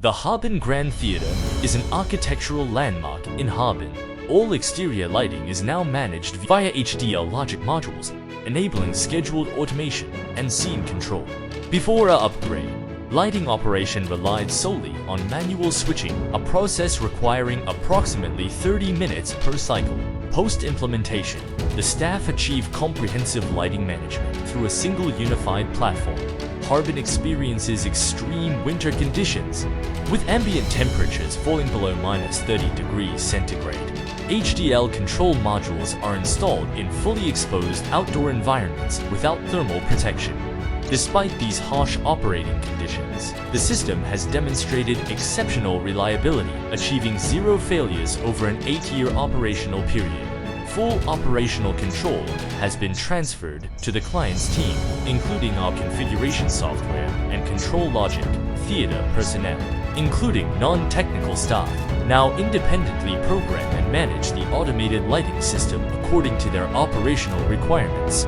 The Harbin Grand Theater is an architectural landmark in Harbin. All exterior lighting is now managed via HDL logic modules, enabling scheduled automation and scene control. Before our upgrade, lighting operation relied solely on manual switching, a process requiring approximately 30 minutes per cycle. Post-implementation, the staff achieved comprehensive lighting management through a single unified platform. Harbin experiences extreme winter conditions, with ambient temperatures falling below -30 degrees centigrade. HDL control modules are installed in fully exposed outdoor environments without thermal protection. Despite these harsh operating conditions, the system has demonstrated exceptional reliability, achieving 0 failures over an 8-year operational period. Full operational control has been transferred to the client's team, including our configuration software and control logic. Theater personnel, including non-technical staff, now independently program and manage the automated lighting system according to their operational requirements.